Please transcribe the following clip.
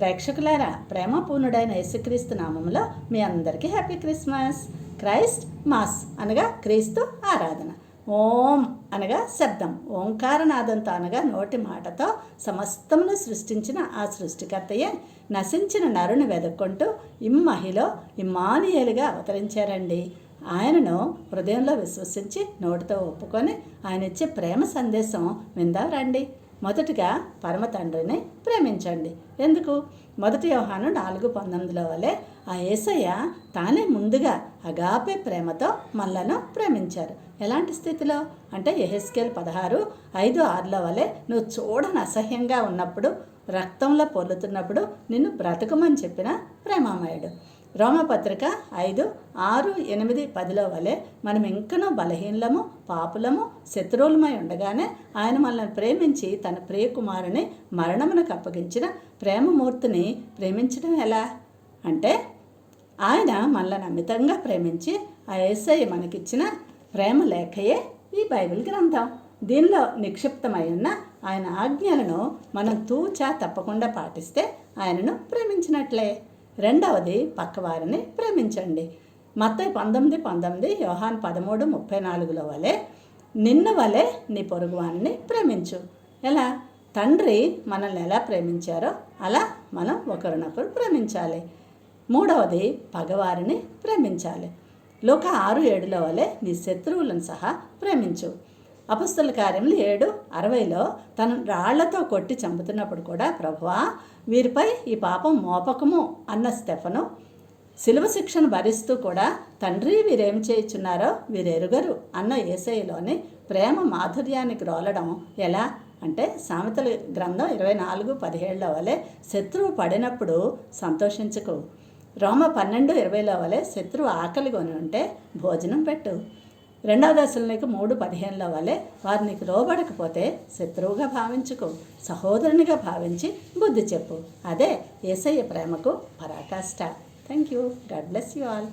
ప్రేక్షకులారా, ప్రేమపూర్ణుడైన యేసుక్రీస్తు నామములో మీ అందరికీ హ్యాపీ క్రిస్మస్. క్రైస్ట్ మాస్ అనగా క్రీస్తు ఆరాధన. ఓం అనగా శబ్దం, ఓంకారనాదంతో అనగా నోటి మాటతో సమస్తమును సృష్టించిన ఆ సృష్టికర్తయే నశించిన నరుని వెదుక్కుంటూ ఇమ్మహిలో ఇమ్మానుయేలుగా అవతరించారండి. ఆయనను హృదయంలో విశ్వసించి నోటితో ఒప్పుకొని ఆయన ఇచ్చే ప్రేమ సందేశం విందాం రండి. మొదటిగా పరమ తండ్రిని ప్రేమించండి. ఎందుకు? 1 యోహాను 4:19 వలె ఆ యేసయ్య తానే ముందుగా అగాపే ప్రేమతో మనలను ప్రేమించారు. ఎలాంటి స్థితిలో అంటే యెహెజ్కేలు 16:5-6 వలె నువ్వు చూడని అసహ్యంగా ఉన్నప్పుడు, రక్తంలో పొర్లుతున్నప్పుడు నిన్ను బ్రతకమని చెప్పిన ప్రేమామయుడు. రోమపత్రిక 5:6-8-10 వలె మనం ఇంకనూ బలహీనలము, పాపులము, శత్రువులమై ఉండగానే ఆయన మనల్ని ప్రేమించి తన ప్రియకుమారుని మరణమునకు అప్పగించిన ప్రేమమూర్తిని ప్రేమించడం ఎలా అంటే, ఆయన మనల్ని అమితంగా ప్రేమించి ఆ యేసయ్య మనకిచ్చిన ప్రేమ లేఖయే ఈ బైబిల్ గ్రంథం. దీనిలో నిక్షిప్తమై ఉన్న ఆయన ఆజ్ఞలను మనం తూచా తప్పకుండా పాటిస్తే ఆయనను ప్రేమించినట్లే. రెండవది పక్కవారిని ప్రేమించండి. మత్తయి 19:19, యోహాను 13:34 వలె నిన్ను వలె నీ పొరుగువారిని ప్రేమించు. ఎలా? తండ్రి మనల్ని ఎలా ప్రేమించారో అలా మనం ఒకరినొకరు ప్రేమించాలి. మూడవది పగవారిని ప్రేమించాలి. లూకా 6:7 వలె నీ శత్రువులను సహా ప్రేమించు. అపొస్తలుల కార్యములు 7:60 తను రాళ్లతో కొట్టి చంపుతున్నప్పుడు కూడా, ప్రభువా వీరిపై ఈ పాపం మోపకము అన్న స్టెఫను శిలువ శిక్షను భరిస్తూ కూడా, తండ్రి వీరేం చేయుచున్నారో వీరెరుగరు అన్న యేసయ్యలోని ప్రేమ మాధుర్యానికి రోలడం ఎలా అంటే, సామెతల గ్రంథం 24:17 వలె శత్రువు పడినప్పుడు సంతోషించకు. రోమ 12:20 వలె శత్రువు ఆకలిగొని ఉంటే భోజనం పెట్టు. 2 దశలోనికి 3:15 వలె వారు నీకు లోబడకపోతే శత్రువుగా భావించుకో, సహోదరునిగా భావించి బుద్ధి చెప్పు. అదే యేసయ్య ప్రేమకు పరాకాష్ట. Thank you. God bless you all.